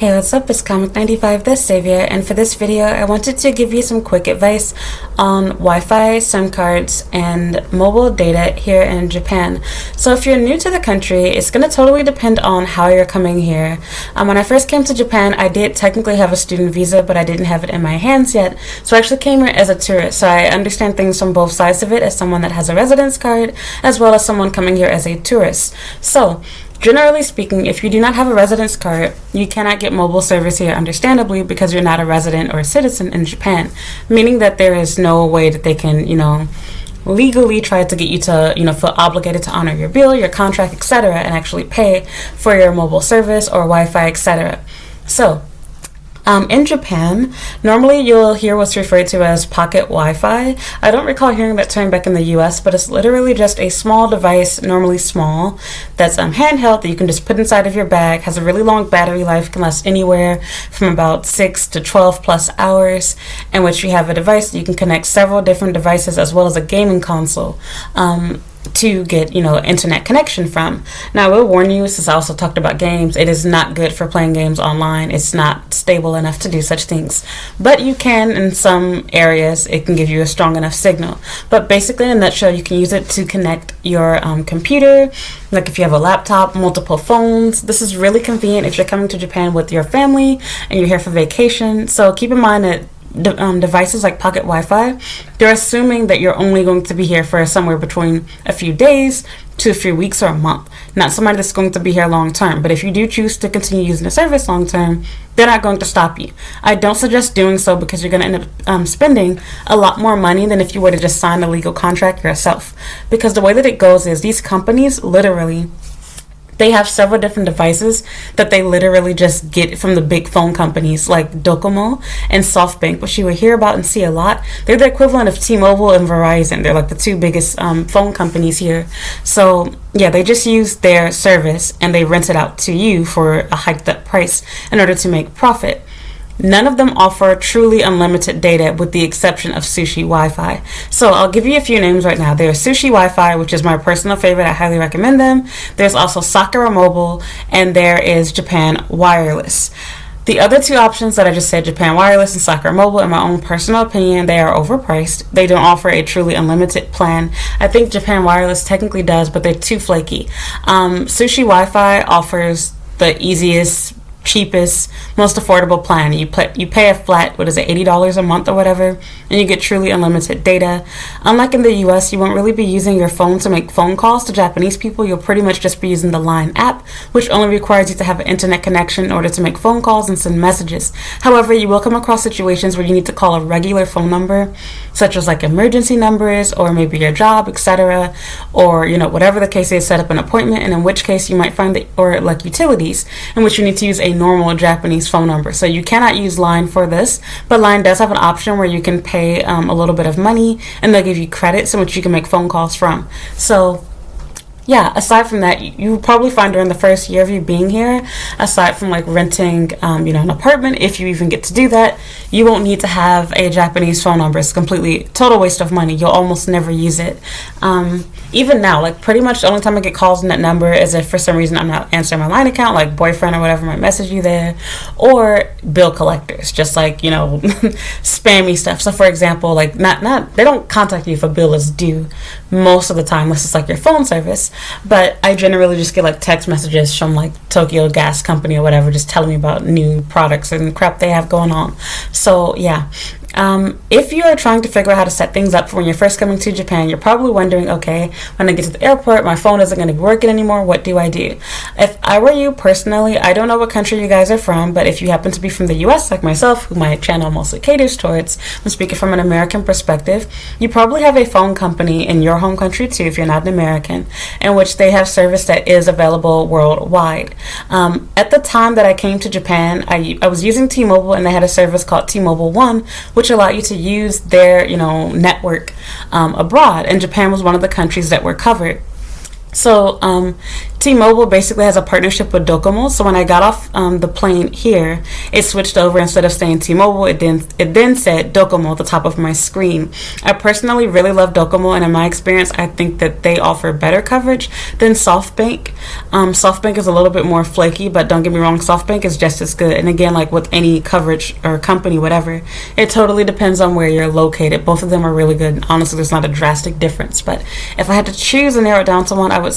Hey, what's up? It's Comic95 the Savior, and for this video I wanted to give you some quick advice on Wi-Fi, SIM cards, and mobile data here in Japan. So if you're new to the country, it's going to totally depend on how you're coming here. When I first came to Japan, I did technically have a student visa, but I didn't have it in my hands yet. So I actually came here as a tourist, so I understand things from both sides of it, as someone that has a residence card, as well as someone coming here as a tourist. So generally speaking, if you do not have a residence card, you cannot get mobile service here, understandably, because you're not a resident or a citizen in Japan, meaning that there is no way that they can, legally try to get you to, feel obligated to honor your bill, your contract, etc., and actually pay for your mobile service or Wi-Fi, etc. So, in Japan, normally you'll hear what's referred to as Pocket-Wifi. I don't recall hearing that term back in the US, but it's literally just a small device, normally small, that's handheld that you can just put inside of your bag, has a really long battery life, can last anywhere from about 6 to 12 plus hours, in which you have a device that you can connect several different devices as well as a gaming console to get, internet connection from. Now, I will warn you, since I also talked about games, it is not good for playing games online. It's not stable enough to do such things. But you can, in some areas, it can give you a strong enough signal. But basically, in a nutshell, you can use it to connect your computer, like if you have a laptop, multiple phones. This is really convenient if you're coming to Japan with your family and you're here for vacation. So keep in mind that devices like Pocket-Wifi, they're assuming that you're only going to be here for somewhere between a few days to a few weeks or a month, not somebody that's going to be here long term. But if you do choose to continue using the service long term, they're not going to stop you. I don't suggest doing so because you're going to end up spending a lot more money than if you were to just sign a legal contract yourself. Because the way that it goes is these companies literally, they have several different devices that they literally just get from the big phone companies like Docomo and SoftBank, which you will hear about and see a lot. They're the equivalent of T-Mobile and Verizon. They're like the two biggest phone companies here. So yeah, they just use their service and they rent it out to you for a hiked up price in order to make profit. None of them offer truly unlimited data with the exception of Sushi Wi-Fi. So I'll give you a few names right now. There's Sushi Wi-Fi, which is my personal favorite. I highly recommend them. There's also Sakura Mobile, and there is Japan Wireless. The other two options that I just said, Japan Wireless and Sakura Mobile, in my own personal opinion, they are overpriced. They don't offer a truly unlimited plan. I think Japan Wireless technically does, but they're too flaky. Sushi Wi-Fi offers the easiest, cheapest, most affordable plan. You pay a flat, $80 a month or whatever, and you get truly unlimited data. Unlike in the US, you won't really be using your phone to make phone calls to Japanese people. You'll pretty much just be using the Line app, which only requires you to have an internet connection in order to make phone calls and send messages. However, you will come across situations where you need to call a regular phone number, such as like emergency numbers or maybe your job, etc., or whatever the case is, set up an appointment, and in which case you might find that, or like utilities, in which you need to use a normal Japanese phone number. So you cannot use Line for this, but Line does have an option where you can pay a little bit of money and they'll give you credits in which you can make phone calls from. So yeah, aside from that, you probably find during the first year of you being here, aside from like renting, an apartment, if you even get to do that, you won't need to have a Japanese phone number. It's completely total waste of money. You'll almost never use it. Even now, like pretty much the only time I get calls on that number is if for some reason I'm not answering my Line account, like boyfriend or whatever might message you there, or bill collectors, just like, spammy stuff. So for example, like not they don't contact you if a bill is due most of the time, unless it's like your phone service. But I generally just get like text messages from like Tokyo Gas Company or whatever, just telling me about new products and crap they have going on. So yeah. If you are trying to figure out how to set things up for when you're first coming to Japan, you're probably wondering, okay, when I get to the airport, my phone isn't going to be working anymore. What do I do? If I were you personally, I don't know what country you guys are from, but if you happen to be from the US, like myself, who my channel mostly caters towards, I'm speaking from an American perspective, you probably have a phone company in your home country too, if you're not an American, in which they have service that is available worldwide. At the time that I came to Japan, I was using T-Mobile, and they had a service called T-Mobile One, which allow you to use their network abroad, and Japan was one of the countries that were covered. So T-Mobile basically has a partnership with Docomo. So when I got off the plane here, it switched over. Instead of saying T-Mobile, it then said Docomo at the top of my screen. I personally really love Docomo, and in my experience, I think that they offer better coverage than SoftBank. SoftBank is a little bit more flaky, but don't get me wrong, SoftBank is just as good. And again, like with any coverage or company, whatever, it totally depends on where you're located. Both of them are really good. Honestly, there's not a drastic difference. But if I had to choose and narrow it down to one, I would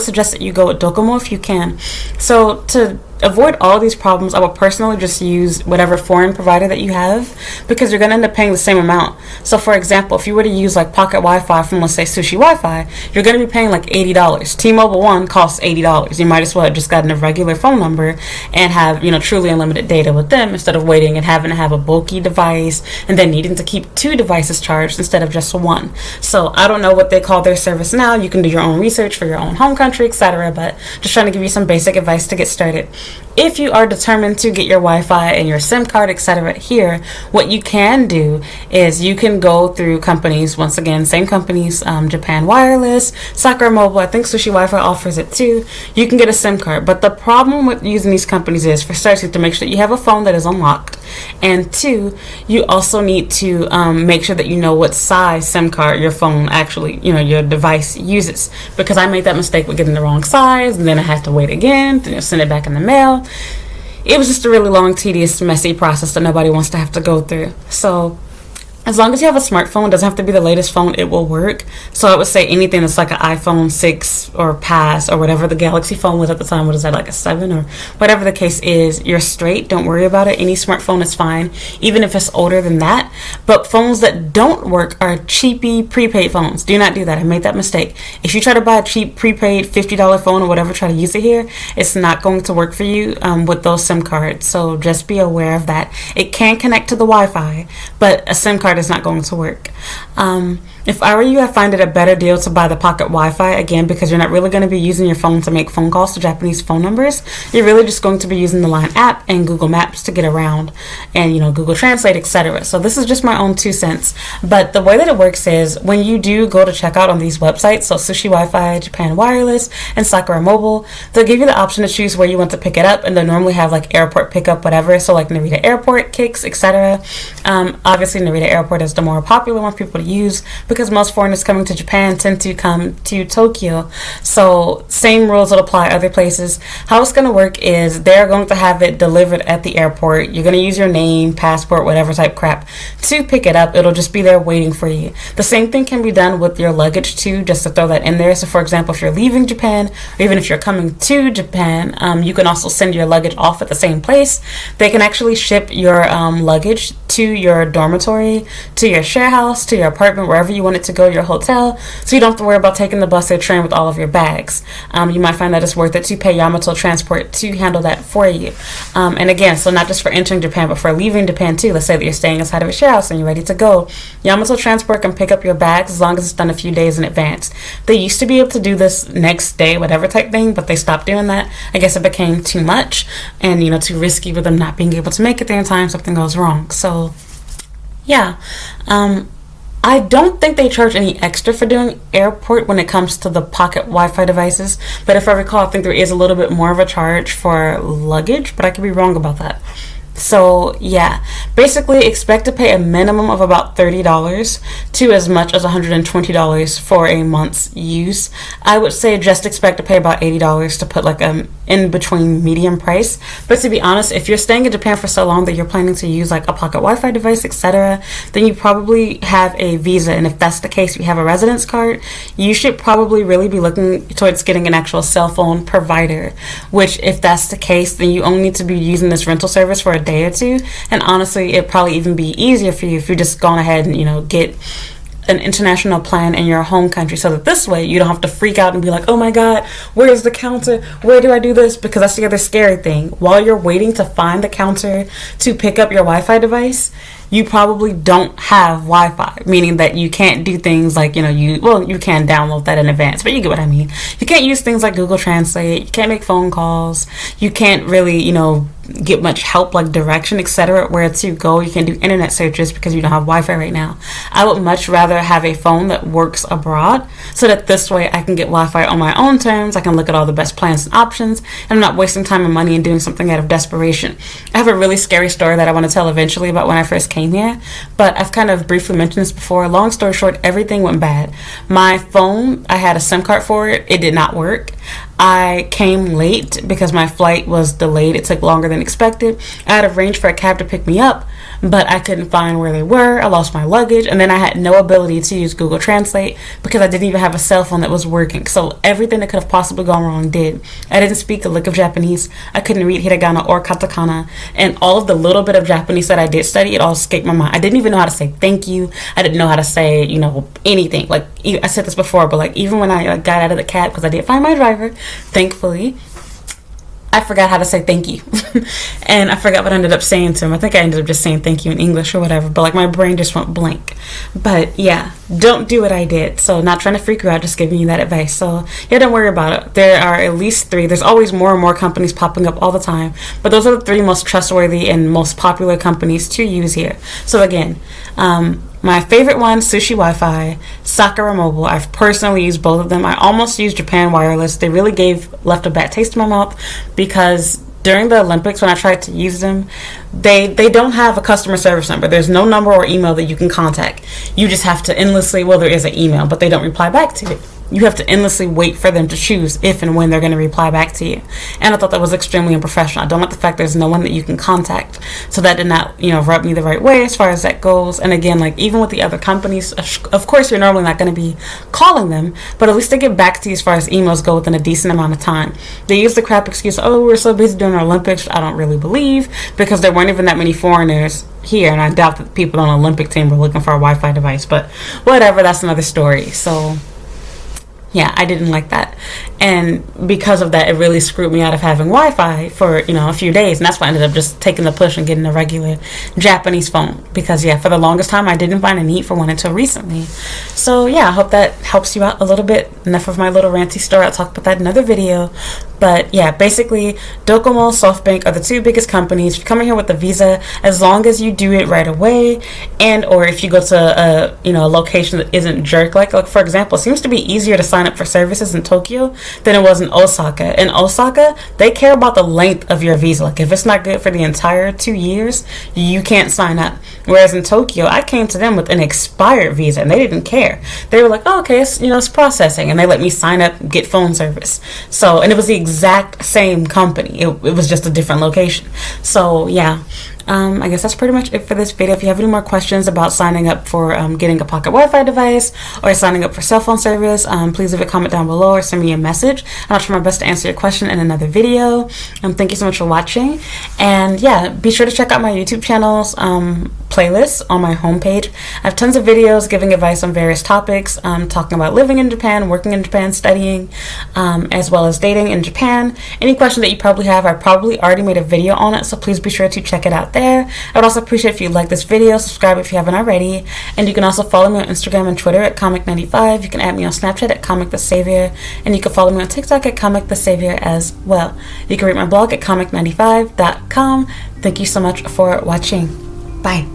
suggest that you go with Docomo if you can. So to avoid all of these problems, I would personally just use whatever foreign provider that you have, because you're going to end up paying the same amount. So for example, if you were to use like Pocket-Wi-Fi from, let's say, Sushi Wi-Fi, you're going to be paying like $80. T-Mobile One costs $80. You might as well have just gotten a regular phone number and have, truly unlimited data with them, instead of waiting and having to have a bulky device and then needing to keep 2 devices charged instead of just 1. So I don't know what they call their service now. You can do your own research for your own home country, etc. But just trying to give you some basic advice to get started. If you are determined to get your Wi-Fi and your SIM card, etc. here, what you can do is you can go through companies, once again, same companies, Japan Wireless, Sakura Mobile, I think Sushi Wi-Fi offers it too. You can get a SIM card, but the problem with using these companies is, for starters, to make sure that you have a phone that is unlocked, and 2, you also need to make sure that you know what size SIM card your phone actually, your device uses, because I made that mistake with getting the wrong size, and then I had to wait again, then send it back in the mail. It was just a really long, tedious, messy process that nobody wants to have to go through. So as long as you have a smartphone, it doesn't have to be the latest phone, it will work. So I would say anything that's like an iPhone 6 or past, or whatever the Galaxy phone was at the time, what is that, like a 7 or whatever the case is, you're straight. Don't worry about it. Any smartphone is fine, even if it's older than that. But phones that don't work are cheapy prepaid phones. Do not do that. I made that mistake. If you try to buy a cheap prepaid $50 phone or whatever, try to use it here, it's not going to work for you with those SIM cards. So just be aware of that. It can connect to the Wi-Fi, but a SIM card is not going to work. If I were you, I find it a better deal to buy the Pocket Wi-Fi, again, because you're not really going to be using your phone to make phone calls to Japanese phone numbers. You're really just going to be using the Line app and Google Maps to get around, and Google Translate, etc. So this is just my own 2 cents. But the way that it works is, when you do go to checkout on these websites, so Sushi Wi-Fi, Japan Wireless, and Sakura Mobile, they'll give you the option to choose where you want to pick it up, and they'll normally have like airport pickup, whatever. So like Narita Airport, Kicks, etc. Obviously Narita Airport is the more popular one for people to use, because most foreigners coming to Japan tend to come to Tokyo. So same rules will apply other places. How it's going to work is, they're going to have it delivered at the airport. You're going to use your name, passport, whatever type crap to pick it up. It'll just be there waiting for you. The same thing can be done with your luggage too, just to throw that in there. So for example, if you're leaving Japan, or even if you're coming to Japan, you can also send your luggage off at the same place. They can actually ship your luggage to your dormitory, to your share house, to your apartment, wherever you want it to go, your hotel, so you don't have to worry about taking the bus or train with all of your bags. You might find that it's worth it to pay Yamato Transport to handle that for you. And again, so not just for entering Japan, but for leaving Japan too. Let's say that you're staying inside of a share house and you're ready to go. Yamato Transport can pick up your bags as long as it's done a few days in advance. They used to be able to do this next day, whatever type thing, but they stopped doing that. I guess it became too much and, too risky with them not being able to make it there in time, something goes wrong. So yeah, I don't think they charge any extra for doing airport when it comes to the Pocket Wi-Fi devices, but if I recall, I think there is a little bit more of a charge for luggage, but I could be wrong about that. So yeah, basically expect to pay a minimum of about $30 to as much as $120 for a month's use. I would say just expect to pay about $80 to put like a in between medium price. But to be honest, if you're staying in Japan for so long that you're planning to use like a Pocket Wi-Fi device, etc., then you probably have a visa, and if that's the case, you have a residence card, you should probably really be looking towards getting an actual cell phone provider, which if that's the case, then you only need to be using this rental service for a day or 2, and honestly it'd probably even be easier for you if you're just going ahead and get an international plan in your home country, so that this way you don't have to freak out and be like, oh my god, where's the counter, where do I do this? Because that's the other scary thing. While you're waiting to find the counter to pick up your Wi-Fi device, you probably don't have Wi-Fi, meaning that you can't do things like, you can download that in advance, but you get what I mean. You can't use things like Google Translate, you can't make phone calls, you can't really, get much help, like direction, etc., where to go. You can do internet searches because you don't have Wi-Fi right now. I would much rather have a phone that works abroad, so that this way I can get Wi-Fi on my own terms. I can look at all the best plans and options, and I'm not wasting time and money and doing something out of desperation. I have a really scary story that I want to tell eventually about when I first came here, but I've kind of briefly mentioned this before. Long story short, everything went bad. My phone, I had a SIM card for it. It did not work. I came late because my flight was delayed. It took longer than expected. I had arranged for a cab to pick me up, but I couldn't find where they were. I lost my luggage, and then I had no ability to use Google Translate because I didn't even have a cell phone that was working. So everything that could have possibly gone wrong did. I didn't speak a lick of Japanese. I couldn't read hiragana or katakana, and all of the little bit of Japanese that I did study, it all escaped my mind. I didn't even know how to say thank you. I didn't know how to say, anything. Like, I said this before, but like, even when I got out of the cab, because I did find my driver, thankfully, I forgot how to say thank you. And I forgot what I ended up saying to him. I think I ended up just saying thank you in English or whatever, but like, my brain just went blank. But yeah, don't do what I did. So, not trying to freak you out, just giving you that advice. So yeah, don't worry about it. There are at least 3. There's always more and more companies popping up all the time, but those are the 3 most trustworthy and most popular companies to use here. So again, my favorite one, Sushi Wi-Fi, Sakura Mobile. I've personally used both of them. I almost used Japan Wireless. They really left a bad taste in my mouth because during the Olympics, when I tried to use them, they don't have a customer service number. There's no number or email that you can contact. You just have to endlessly, well, there is an email, but they don't reply back to it. You have to endlessly wait for them to choose if and when they're going to reply back to you. And I thought that was extremely unprofessional. I don't like the fact there's no one that you can contact. So that did not, rub me the right way as far as that goes. And again, like, even with the other companies, of course, you're normally not going to be calling them, but at least they get back to you as far as emails go within a decent amount of time. They use the crap excuse, oh, we're so busy doing our Olympics. I don't really believe, because there weren't even that many foreigners here, and I doubt that people on the Olympic team were looking for a Wi-Fi device, but whatever, that's another story. So yeah, I didn't like that. And because of that, it really screwed me out of having Wi-Fi for, a few days. And that's why I ended up just taking the push and getting a regular Japanese phone. Because, yeah, for the longest time, I didn't find a need for one until recently. So, yeah, I hope that helps you out a little bit. Enough of my little ranty story. I'll talk about that in another video. But, yeah, basically, Docomo, SoftBank are the 2 biggest companies. If you're coming here with a visa, as long as you do it right away, and or if you go to a location that isn't jerk-like. Like, for example, it seems to be easier to sign up for services in Tokyo than it was in Osaka. In Osaka, they care about the length of your visa. Like, if it's not good for the entire 2 years, you can't sign up. Whereas in Tokyo, I came to them with an expired visa, and they didn't care. They were like, oh, okay, it's processing, and they let me sign up, get phone service. So, and it was the exact same company. It was just a different location. So, yeah. I guess that's pretty much it for this video. If you have any more questions about signing up for getting a pocket Wi-Fi device or signing up for cell phone service, please leave a comment down below or send me a message. I'll try my best to answer your question in another video. Thank you so much for watching. And yeah, be sure to check out my YouTube channel's playlists on my homepage. I have tons of videos giving advice on various topics, talking about living in Japan, working in Japan, studying, as well as dating in Japan. Any question that you probably have, I probably already made a video on it, so please be sure to check it out there. I would also appreciate if you like this video, subscribe if you haven't already, and you can also follow me on Instagram and Twitter at Comic95. You can add me on Snapchat at Comic the Savior, and you can follow me on TikTok at Comic the Savior as well. You can read my blog at comic95.com. Thank you so much for watching. Bye.